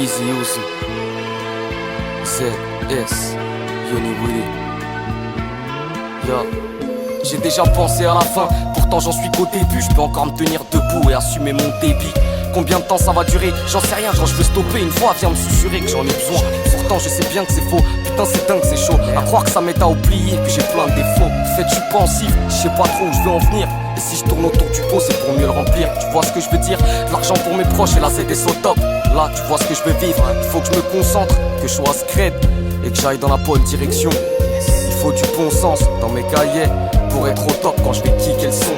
Easy Uzi ZS Yoni Willy. Yo. J'ai déjà pensé à la fin, pourtant j'en suis qu'au début. Je peux encore me tenir debout et assumer mon débit. Combien de temps ça va durer, j'en sais rien, genre je veux stopper une fois, viens me susurrer que j'en ai besoin. Pourtant je sais bien que c'est faux, putain c'est dingue, c'est chaud. À croire que ça m'aide à oublier que j'ai plein de défauts. Fait je suis pensif, je sais pas trop où je veux en venir. Et si je tourne autour du pot c'est pour mieux le remplir. Tu vois ce que je veux dire, de l'argent pour mes proches et la ZS au top. Là tu vois ce que je veux vivre, il faut que je me concentre, que je sois scred et que j'aille dans la bonne direction. Il faut du bon sens dans mes cahiers pour être au top quand je vais kicker le son.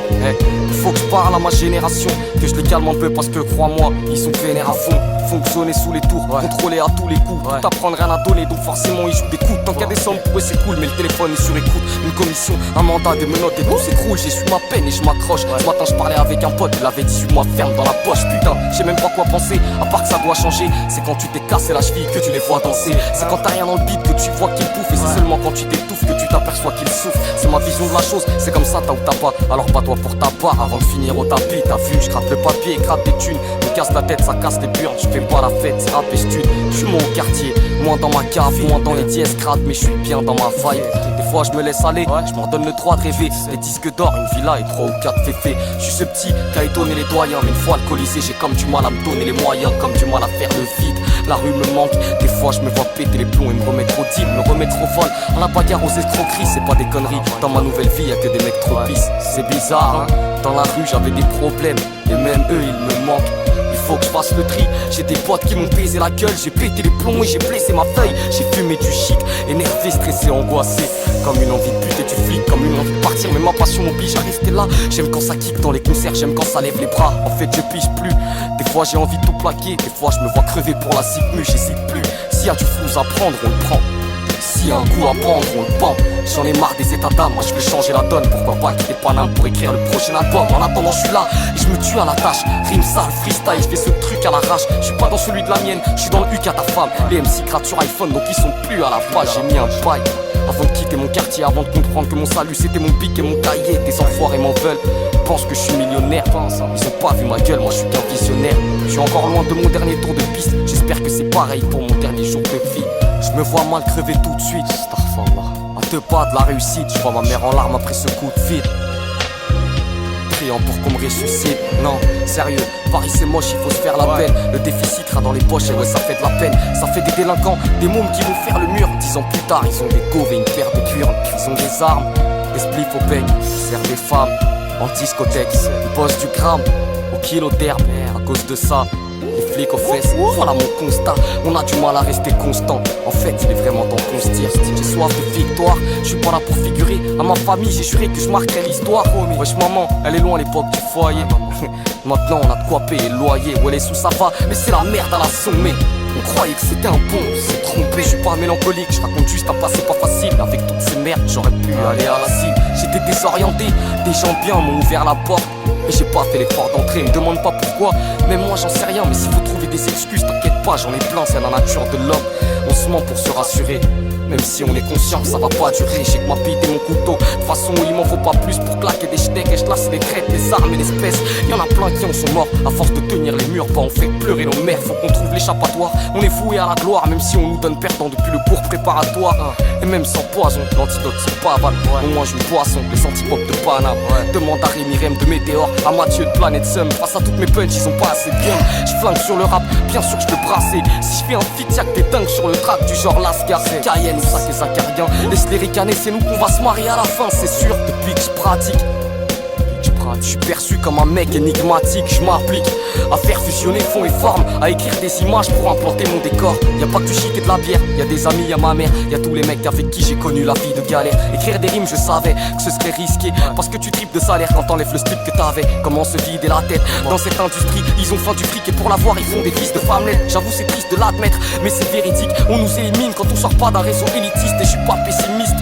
Il faut que je parle à ma génération, que je les calme un peu parce que crois-moi, ils sont vénères à fond. Fonctionner sous les tours, contrôler à tous les coups. Tout apprendre, rien à donner, donc forcément ils jouent des coups. Tant qu'il y a des sommes pour eux c'est cool, mais le téléphone est sur écoute. Une commission, un mandat, des menottes et tout s'écroule. J'ai su ma peine et je m'accroche. Ce matin je parlais avec un pote, il avait 18 mois ferme dans la poche. Putain, je sais même pas quoi penser, à part que ça doit changer. C'est quand tu t'es cassé la cheville que tu les vois danser. C'est quand t'as rien dans le beat que tu vois qu'ils bouffent. Et c'est seulement quand tu t'étouffes que tu t'aperçois qu'ils souffrent. C'est ma vision de la chose, c'est comme ça t'as ou t'as pas. Alors bats-toi pour ta part avant de finir au tapis. T'as vu, je gratte le papier, gratte des thunes. Me casse la tête, ça casse les burnes. Je fais pas la fête, c'est rap et stud. Je suis moins au quartier, moins dans ma cave, moins dans les dièses crades, mais je suis bien dans ma vibe. Des fois je me laisse aller, je m'en donne le droit de rêver. Des disques d'or, une villa et 3 ou 4 féfés. Je suis ce petit qui a étonné les doyens, mais une fois alcoolisé, j'ai comme du mal à me donner les moyens, comme du mal à faire le vide. La rue me manque, des fois je me vois péter les plombs et me remettre au deal, me remettre au vol. À la bagarre, aux escroqueries, c'est pas des conneries. Dans ma nouvelle vie, y'a que des mecs trop pisses. C'est bizarre, hein. Dans la rue j'avais des problèmes, et même eux ils me manquent. Il faut que je fasse le tri, j'ai des potes qui m'ont baisé la gueule. J'ai pété les plombs et j'ai blessé ma feuille. J'ai fumé du shit, énervé, stressé, angoissé. Comme une envie de buter du flic, comme une envie de partir. Mais ma passion m'oblige à rester là. J'aime quand ça kick dans les concerts, j'aime quand ça lève les bras. En fait je pige plus, des fois j'ai envie de tout plaquer. Des fois je me vois crever pour la cycmu, j'hésite plus. S'il y a du flou à prendre, on le prend. S'il y a un coup à prendre, on le prend. J'en ai marre des états d'âme, moi je veux changer la donne. Pourquoi pas quitter Paname pour écrire le prochain album. En attendant je suis là et je me tue à la tâche. Rime sale, freestyle, je fais ce truc à l'arrache. Je suis pas dans celui de la mienne, je suis dans le UK à ta femme. Les MC grattent sur iPhone donc ils sont plus à la page. J'ai mis un bail avant de quitter mon quartier, avant de comprendre que mon salut c'était mon pic et mon cahier. Des enfoirés m'en veulent, pensent que je suis millionnaire. Ils ont pas vu ma gueule, moi je suis qu'un visionnaire. Je suis encore loin de mon dernier tour de piste. J'espère que c'est pareil pour mon dernier jour de vie. Je me vois mal crever tout de suite. À 2 pas de la réussite, je vois ma mère en larmes après ce coup de fil. Priant pour qu'on me ressuscite. Non, sérieux, Paris c'est moche, il faut se faire la peine. Le déficit sera dans les poches et ouais ça fait de la peine. Ça fait des délinquants, des mômes qui vont faire le mur. 10 ans plus tard, ils ont des gaufres et une paire de burnes. Ils ont des armes, des spliffs au bec, ils servent des femmes en discothèque. Ils bossent du gramme au kilo d'herbe. À cause de ça, les flics aux fesses, voilà mon constat. On a du mal à rester constant. En fait, il est vraiment temps qu'on se tire. J'ai soif de victoire, je suis pas là pour figurer. À ma famille, j'ai juré que je marquerais l'histoire. Wesh maman, elle est loin l'époque du foyer. Maintenant on a de quoi payer le loyer. Ouais les sous ça va, mais c'est la merde à la sommée. On croyait que c'était un pont, on s'est trompé. Je suis pas mélancolique, je raconte juste un passé pas facile. Avec toutes ces merdes, j'aurais pu aller à la cible. J'étais désorienté, des gens bien m'ont ouvert la porte. Mais j'ai pas fait l'effort d'entrer, me demande pas pourquoi. Même moi j'en sais rien, mais s'il faut trouver des excuses, t'inquiète pas, j'en ai plein, c'est la nature de l'homme. On se ment pour se rassurer, même si on est conscient que ça va pas durer. J'ai que ma bite et mon couteau, de toute façon il m'en faut pas plus pour claquer des steaks. Et je lasse les crêtes, les armes et l'espèce. Y'en a plein qui en sont morts, à force de tenir les murs, bah on fait pleurer nos mères. Faut qu'on trouve l'échappatoire, on est voué à la gloire. Même si on nous donne perdant depuis le cours préparatoire. Et même sans poison, l'antidote c'est pas aval. On mange une poisson, les antipop de Paname. Demande à Rémi Rem de Météor, à Mathieu de Planète Sum. Face à toutes mes punches, ils sont pas assez bien. Je flingue sur le rap, bien sûr je peux brasser. Si je fais un feat, y'a que des dingues sur le track du genre Lascar. Cayenne ou sac et Zacarien. Laisse-les ricaner, c'est nous qu'on va se marier à la fin, c'est sûr. Depuis que je pratique, je suis perçu comme un mec énigmatique. Je m'applique à faire fusionner fond et forme, à écrire des images pour implanter mon décor. Y'a pas que du shit et de la bière, y'a des amis, y'a ma mère, y'a tous les mecs avec qui j'ai connu la vie de galère. Écrire des rimes, je savais que ce serait risqué, parce que tu tripes de salaire quand t'enlèves le slip que t'avais. Comment se vider la tête dans cette industrie? Ils ont faim du fric et pour l'avoir ils font des fils de femmelette. J'avoue c'est triste de l'admettre, mais c'est véridique. On nous élimine quand on sort pas d'un réseau élitiste. Et je suis pas pessimiste,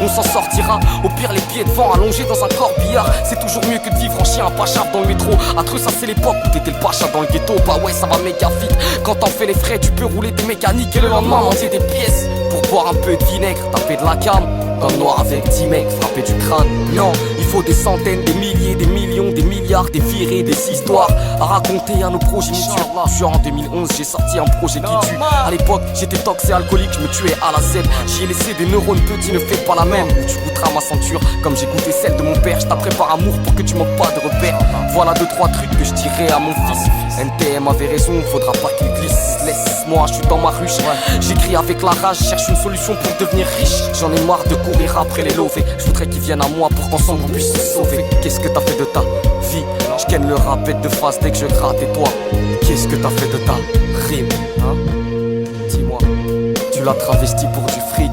on s'en sortira. Au pire les pieds devant allongés dans un corbillard. C'est toujours mieux que de vivre en chien à pacha dans le métro. À Treux ça c'est l'époque où t'étais le pacha dans le ghetto. Bah ouais ça va méga vite, quand t'en fais les frais tu peux rouler des mécaniques. Et le lendemain manger des pièces pour boire un peu de vinaigre, taper de la cam. dans le noir avec 10 mecs frappés du crâne. Non, il faut des centaines, des milliers, des millions, des milliards, des virées, des histoires à raconter à nos progénitures. Genre en 2011 j'ai sorti un projet qui tue. À l'époque j'étais tox et alcoolique, je me tuais à la Z. J'y ai laissé des neurones petits, ne fais pas la même. Ou tu goûteras ma ceinture comme j'ai goûté celle de mon père. Je t'apprends par amour pour que tu manques pas de repères. Voilà 2-3 trucs que je dirais à mon fils. NTM avait raison, faudra pas qu'il glisse. Laisse-moi, je suis dans ma ruche. J'écris avec la rage, cherche une solution pour devenir riche. J'en ai marre de courir après les lovés. Je voudrais qu'ils viennent à moi pour qu'ensemble on puisse se sauver. Qu'est-ce que t'as fait de ta vie? Je ken le rappel de face dès que je gratte. Et toi, qu'est-ce que t'as fait de ta rime, hein? Dis-moi, tu l'as travesti pour du fric.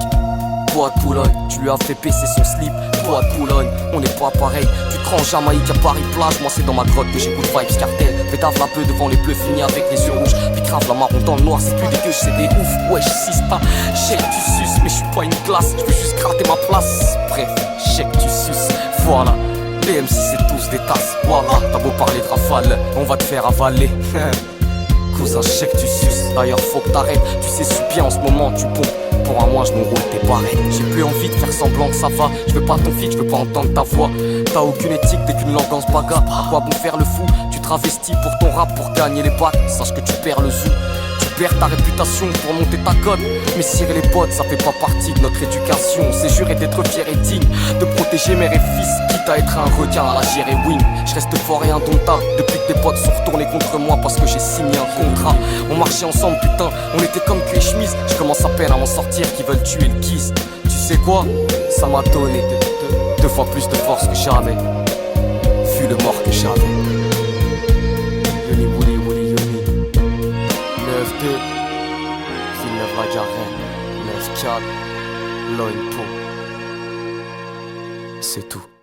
Toi de Boulogne, tu lui as fait baisser son slip. Toi de Boulogne, on n'est pas pareil. Tu te rends en Jamaïque à Paris plage. Moi c'est dans ma grotte que j'écoute Vibes Cartel. Pétave la peu devant les bleus finis avec les yeux rouges. Puis crave la marron dans le noir, c'est plus dégueu, c'est des ouf. Wesh, sista, j'sais que tu suces, mais je suis pas une classe. Je veux juste gratter ma place. Bref, j'sais que tu suces, voilà. Les MC c'est tous des tasses. Voilà, t'as beau parler de rafale, on va te faire avaler. Cousin, j'sais que tu suces. D'ailleurs faut que t'arrêtes. Tu sais si bien en ce moment tu pompes. Pour un mois je m'enroule tes barrettes. J'ai plus envie de faire semblant que ça va. Je veux pas ton feat, je veux pas entendre ta voix. T'as aucune éthique, t'es qu'une langue en ce bagarre. À quoi bon faire le fou? Tu travestis pour ton rap pour gagner les bacs. Sache que tu perds le zoo. Tu perds ta réputation pour monter ta cote. Mais cirer les potes, ça fait pas partie de notre éducation. C'est jurer d'être fier et digne, de protéger mère et fils, quitte à être un requin à la gérer wing. Je reste fort et indomptable depuis que tes potes sont retournés contre moi parce que j'ai signé un contrat. On marchait ensemble, putain, on était comme cul et chemise. Je commence à peine à m'en sortir, qui veulent tuer le kiss. Tu sais quoi? Ça m'a donné deux fois plus de force que j'avais. Vu le mort que j'avais. Yoni Wouli Wouli Yoni 9-2 Villeneuve la Garenne 9-4 Loin Po. C'est tout.